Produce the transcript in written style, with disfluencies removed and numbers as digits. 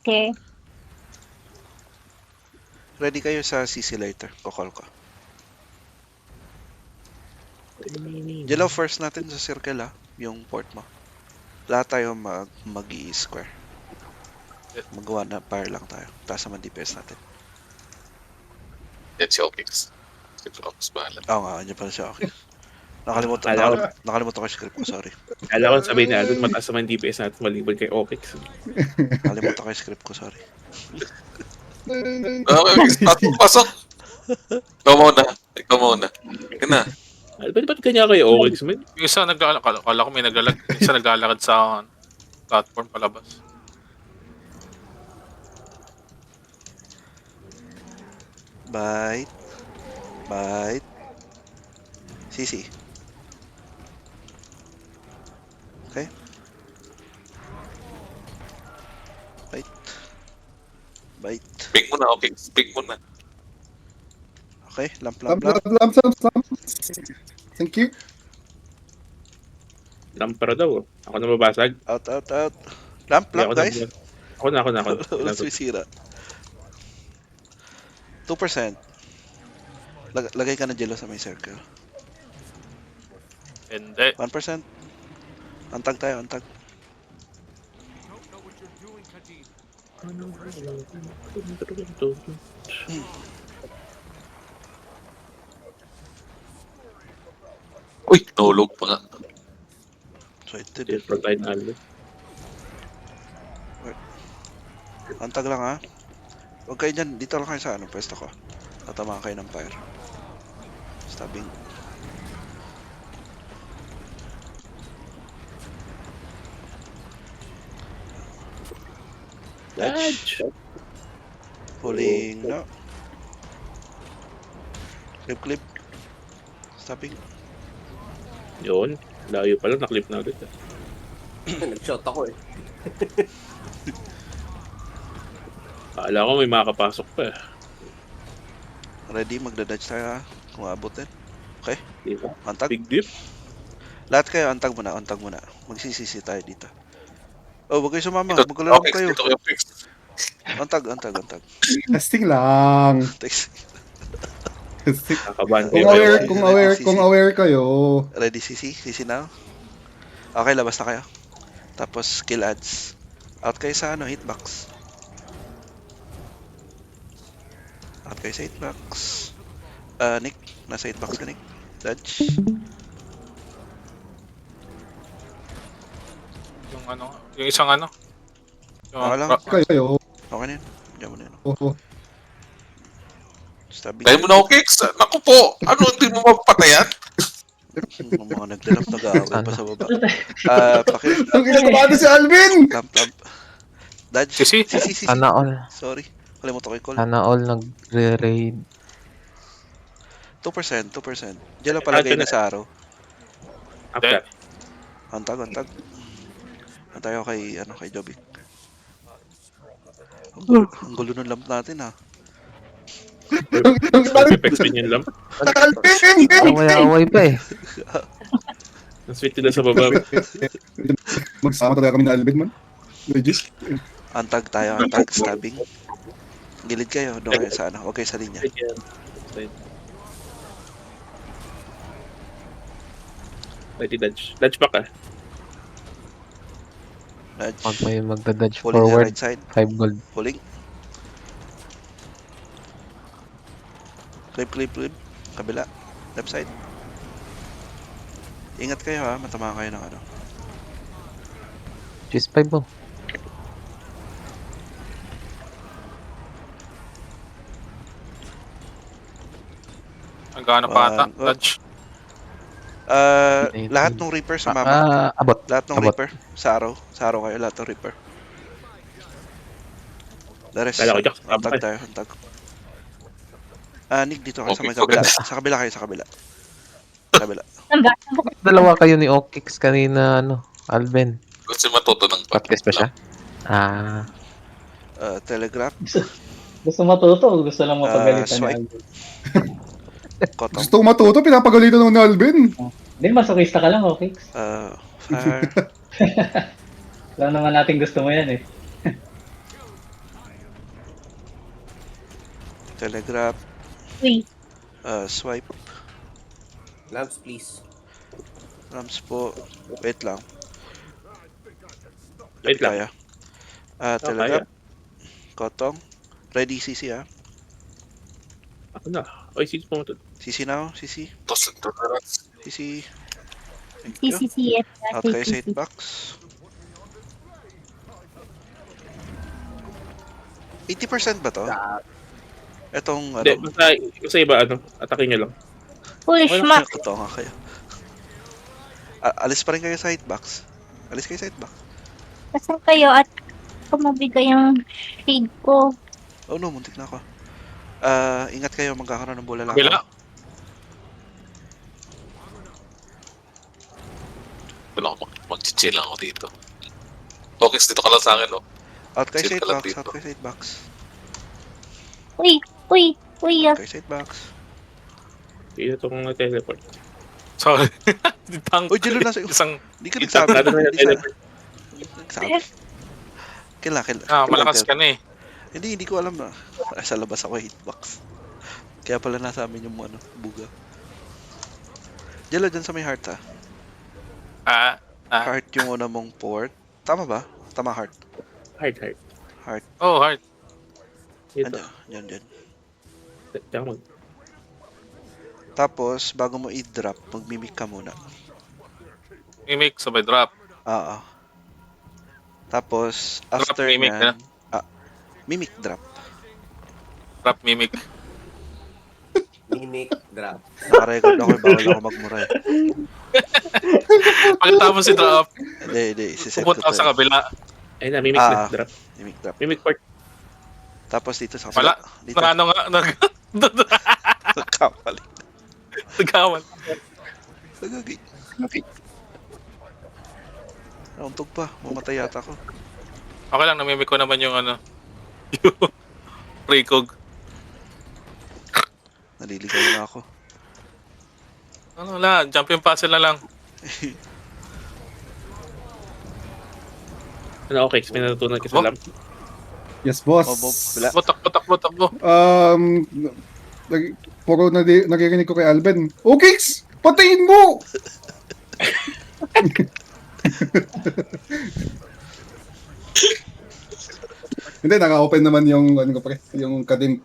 Okay. Ready kayo sa CC later. Kukol ko. Dilaw first natin sa circle yung port mo. Lahat tayo mag-i-square. Magawa na fire lang tayo. Taas naman DPS natin. Yan si Opix. Sige ko, mas bahala. Oo nga, andyan pala siya. Okay. Nakalimutan ko yung script ko, sorry. Alam ko sabihin na doon mataas naman DPS natin maliban kay Opix. Nakalimutan ko yung script ko, sorry. Pasok! Ikaw muna. Yan na. Ba't kanya kayo Opix, man? Yung isa naglalakad, akala ko may naglalakad, yung isa naglalakad sa platform palabas. Bite. CC. Okay. Bite. Pick mo na, Opix. Pick mo na. Okay, lamp. Thank you. Lampara daw. Ako na mabasag. Out. Lamp, guys. Ako na. Wala sumisira. 2%. Lagay ka na jello sa may circle. Hindi. 1%. Antag tayo. Uy, nahulog pa nga. Excited. Different line always. Antag lang Huwag kayo dyan. Dito lang kayo sa pwesto ko. Tatamaan kayo ng fire. Stabbing. Dodge! Pulling. No. Clip. Stabbing. Yun. Layo pala, naklip na agad. Nag-shot ako eh. Akala ko may makakapasok pa. Ready? Magdadodge tayo Kung abot din. Okay. Diba? Antag. Big dip. Lahat kayo, antag muna. Magsisisi tayo dito. Oh, wag kayo sumama. Ito, Magkulalong Opix. kayo. Ito kay Opix. Antag. Testing lang. Text. Testing. Kakabahan Kung kayo. kung aware kayo. Ready, CC? CC now? Okay, labas na kayo. Tapos, kill ads. Out kayo sa hitbox. Out kayo sa hitbox. Nick, nasa hitbox ka, Nick. Dodge. Yung isang Okay lang. Kayo. Okay na yun. Diyan mo na yun. Oh. Stabbing. Dahil mo na, Opix. Naku po. Ano, hindi mo mapapatayan? Yung mga naglalap nag-aaway pa sa baba. Ang kinakabahan si Alvin! Lamp. Dodge. CC? CC. Sana all. Sorry. Kalimutan ko i-call. Sana all nagre-raid. 2%. Diyan lang palagay na sa araw. After. Antag. Antay ako kay Joby. Ang gulo ng lamp natin Perfect spin yun lang. Alvin! Away-away pa eh. Ang sweet nila sa baba. Magsama talaga kami na Alvin, man. Legit. Antag, stabbing. Gilid kayo, doon kayo sa huwag kayo sa linya. Ready, dodge. Dodge back Nudge. Huwag pa yung magdadodge Pulling na forward. right side. 5 gold. Pulling. Clip. Kabila. Left side. Ingat kayo matamaan kayo ng Cheese 5 mo. Ang gana pa ata. One, Dodge. Lahat ng Reaper sa mama. Abot. Lahat ng Abot. Reaper. Sa araw kayo, lahat ng Reaper. The rest, Kala ko, Jack. antag tayo. Nick, dito kayo sa may Okay, kabila. okay. Sa kabila. Dalawa kayo ni Okix kanina, Alvin. Kasi matuto ng Practice pa siya? Telegraph. Gusto matuto o gusto lang mapagalitan ni swipe. Alvin? Cotton. Gusto ko matuto, pinapagalitan ako ni Alvin. Hindi, masokista ka lang, okay? Fire. Alam naman natin gusto mo yan eh. Telegraph. Uy, Swipe. Labs, please. Rams po. Wait lang. Wait lang. Kaya. Telegraph. Kotong. Ready CC ah. Ako na. Oy, sige po ito. CC now. CC. Tos ito na rin. CC. Thank you. CCCF. Out kayo sa hitbox. 80% ba to? Etong Hindi, ano? basta iba, atake nyo lang. Push, Wala Max. kayo nga kayo. Alis pa rin kayo sa hitbox. Alis kayo sa hitbox. Kasan kayo at kumabigay ang shade ko. Oh no, muntik na ako. Ingat kayo, magkakaroon ng bola lang. Bila. Wala ako mag-chill lang ako dito. Okay, dito ka lang sa akin, oh. Out kayo sa Chill ka lang hitbox. dito. Out kayo sa hitbox. Uy, uy, uy. Out kayo sa hitbox. Dito itong teleport. Sorry. Ditang. Uy, Jello nasa... Isang, Hindi ka nagsabi. Natin na Hindi ka teleport. nagsabi. Kailan. malakas ka na eh. Hindi ko alam na. Sa labas ako hitbox. Kaya pala nasa amin yung buga. Jello, dyan sa may heart ha. Heart yung una mong port. Tama ba? Tama heart. Hard. Heart. Oh, hard. Dito. Yan. Diyan mag... Tapos, bago mo i-drop, mag-mimic ka muna. Mimic, sabay drop. Tapos, Drop, after mimic nyan, mimic drop. Drop, mimic. Mimic, drop. Nakarecord ako, bawal ako magmura eh. Pagkatapos si drop, Hindi, siset ko pupunta to sa eh. kabila. Ayun na, mimic na. Drop. Mimic drop. Mimic part. Tapos dito sa Wala. kabila. Dito. Ano nga, Kapali. nagkawan. Nagagi. Nauntog pa. Mamatay yata ako. Okay lang, namimik ko naman yung yung precog. Naliligaw na ako. Ano lang, jumping puzzle na lang. Okay, may natutunan ka sa lab. Yes, boss. Bob. Wala. Botak mo. Puro naririnig ko kay Alben. Okay, patayin mo! Hindi, naka-open naman yung, ano ko pre, yung kadim